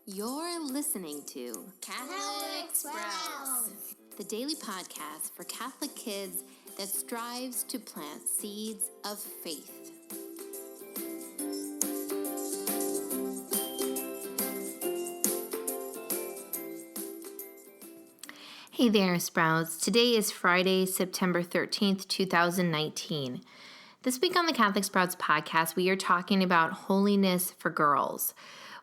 You're listening to Catholic Sprouts, the daily podcast for Catholic kids that strives to plant seeds of faith. Hey there, Sprouts. Today is Friday, September 13th, 2019. This week on the Catholic Sprouts podcast, we are talking about holiness for girls.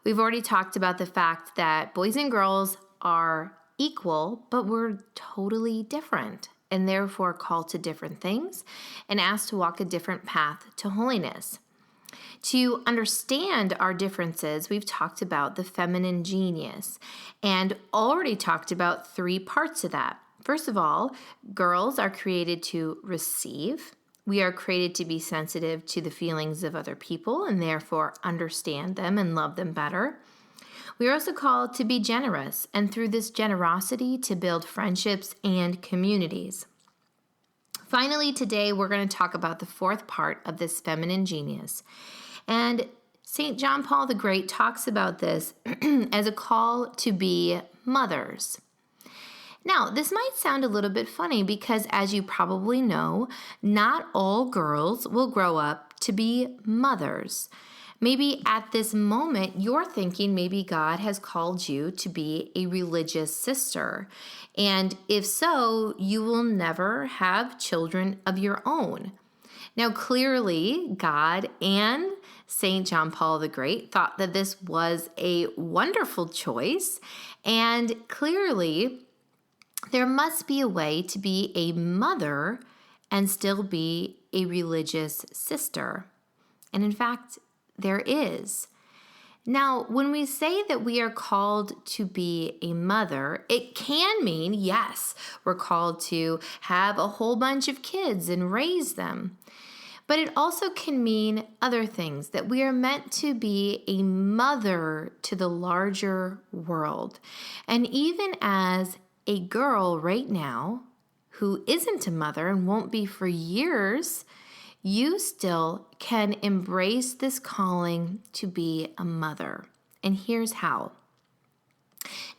We've already talked about the fact that boys and girls are equal, but we're totally different and therefore called to different things and asked to walk a different path to holiness. To understand our differences, we've talked about the feminine genius and already talked about three parts of that. First of all, girls are created to receive. We are created to be sensitive to the feelings of other people and therefore understand them and love them better. We are also called to be generous, and through this generosity to build friendships and communities. Finally, today we're going to talk about the fourth part of this feminine genius. And St. John Paul the Great talks about this as a call to be mothers. Now, this might sound a little bit funny because, as you probably know, not all girls will grow up to be mothers. Maybe at this moment, you're thinking maybe God has called you to be a religious sister. And if so, you will never have children of your own. Now, clearly, God and St. John Paul the Great thought that this was a wonderful choice. And clearly, there must be a way to be a mother and still be a religious sister. And in fact, there is. Now, when we say that we are called to be a mother, it can mean, yes, we're called to have a whole bunch of kids and raise them. But it also can mean other things, that we are meant to be a mother to the larger world. And even as a girl right now who isn't a mother and won't be for years, you still can embrace this calling to be a mother. And here's how.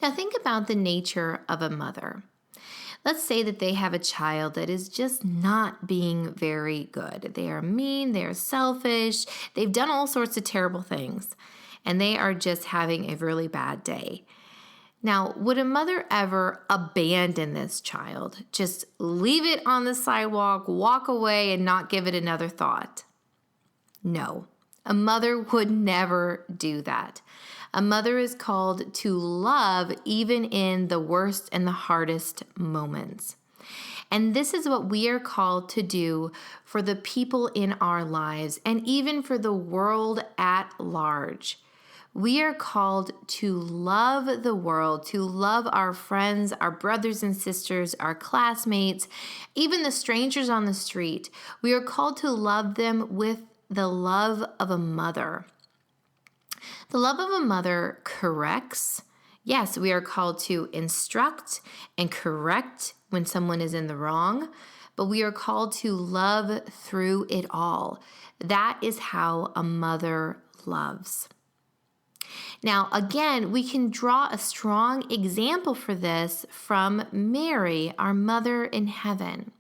Now think about the nature of a mother. Let's say that they have a child that is just not being very good. They are mean, they are selfish, they've done all sorts of terrible things, and they are just having a really bad day. Now, would a mother ever abandon this child? Just leave it on the sidewalk, walk away, and not give it another thought? No, a mother would never do that. A mother is called to love even in the worst and the hardest moments. And this is what we are called to do for the people in our lives and even for the world at large. We are called to love the world, to love our friends, our brothers and sisters, our classmates, even the strangers on the street. We are called to love them with the love of a mother. The love of a mother corrects. Yes, we are called to instruct and correct when someone is in the wrong, but we are called to love through it all. That is how a mother loves. Now, again, we can draw a strong example for this from Mary, our mother in heaven.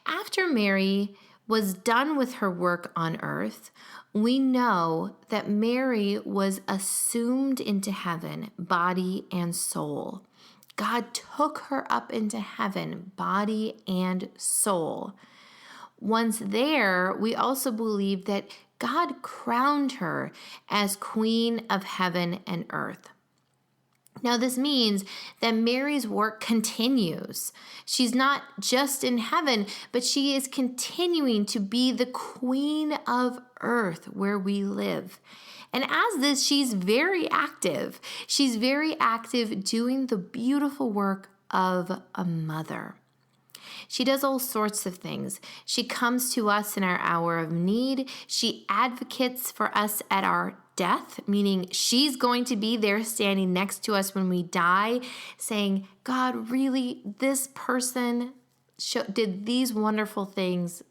After Mary was done with her work on earth, we know that Mary was assumed into heaven, body and soul. God took her up into heaven, body and soul. Once there, we also believe that God crowned her as Queen of heaven and earth. Now, this means that Mary's work continues. She's not just in heaven, but she is continuing to be the Queen of earth where we live. And as this, she's very active. She's very active doing the beautiful work of a mother. She does all sorts of things. She comes to us in our hour of need. She advocates for us at our death, meaning she's going to be there standing next to us when we die, saying, God, really, this person did these wonderful things,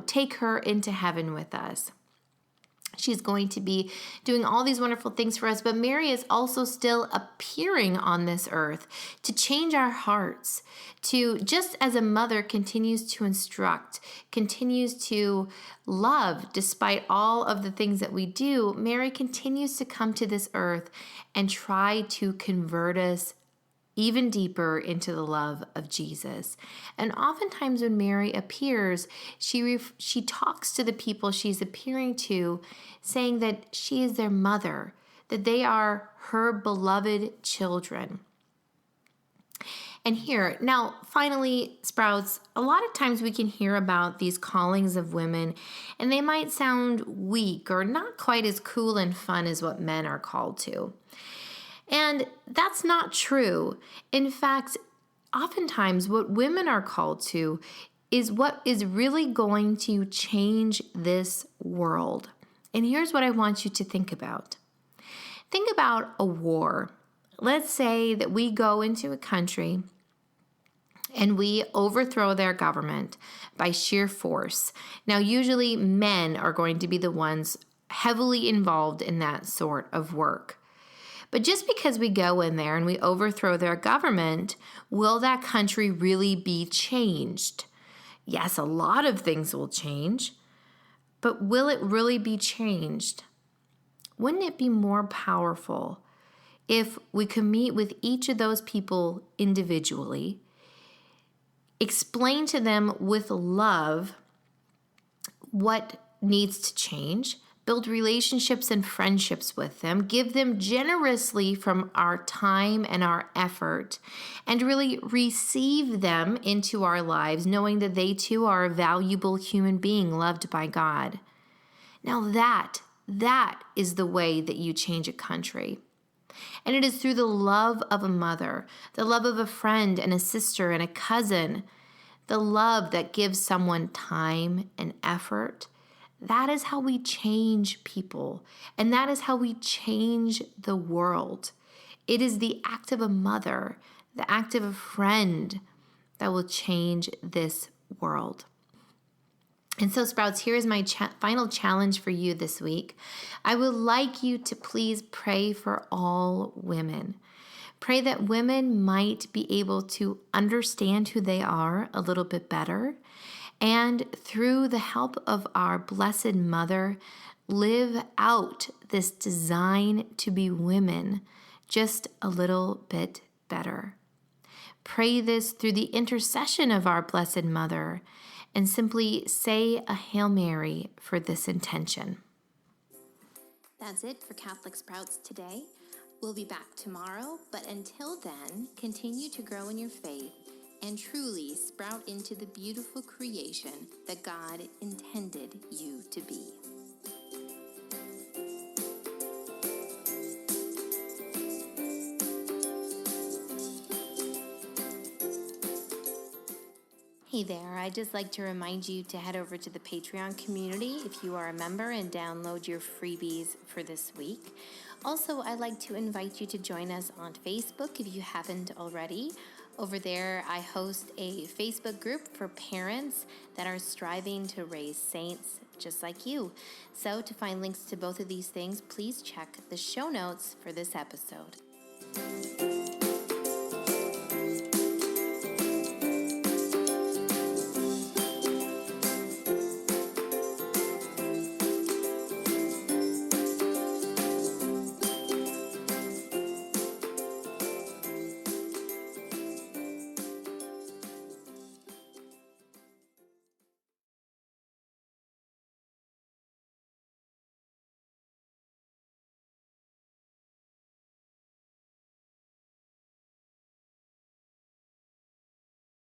take her into heaven with us. She's going to be doing all these wonderful things for us, but Mary is also still appearing on this earth to change our hearts, to, just as a mother continues to instruct, continues to love despite all of the things that we do, Mary continues to come to this earth and try to convert us even deeper into the love of Jesus. And oftentimes when Mary appears, she talks to the people she's appearing to, saying that she is their mother, that they are her beloved children. And here, now finally, Sprouts, a lot of times we can hear about these callings of women, and they might sound weak or not quite as cool and fun as what men are called to. And that's not true. In fact, oftentimes what women are called to is what is really going to change this world. And here's what I want you to think about. Think about a war. Let's say that we go into a country and we overthrow their government by sheer force. Now, usually men are going to be the ones heavily involved in that sort of work. But just because we go in there and we overthrow their government, will that country really be changed? Yes, a lot of things will change, but will it really be changed? Wouldn't it be more powerful if we could meet with each of those people individually, explain to them with love what needs to change, build relationships and friendships with them, give them generously from our time and our effort, and really receive them into our lives, knowing that they too are a valuable human being loved by God. Now that is the way that you change a country. And it is through the love of a mother, the love of a friend and a sister and a cousin, the love that gives someone time and effort. That is how we change people, and that is how we change the world. It is the act of a mother, the act of a friend that will change this world. And so, Sprouts, here is my final challenge for you this week. I would like you to please pray for all women. Pray that women might be able to understand who they are a little bit better, and through the help of our Blessed Mother, live out this design to be women just a little bit better. Pray this through the intercession of our Blessed Mother, and simply say a Hail Mary for this intention. That's it for Catholic Sprouts today. We'll be back tomorrow, but until then, continue to grow in your faith and truly sprout into the beautiful creation that God intended you to be. Hey there, I'd just like to remind you to head over to the Patreon community if you are a member and download your freebies for this week. Also, I'd like to invite you to join us on Facebook if you haven't already. Over there, I host a Facebook group for parents that are striving to raise saints just like you. So to find links to both of these things, please check the show notes for this episode.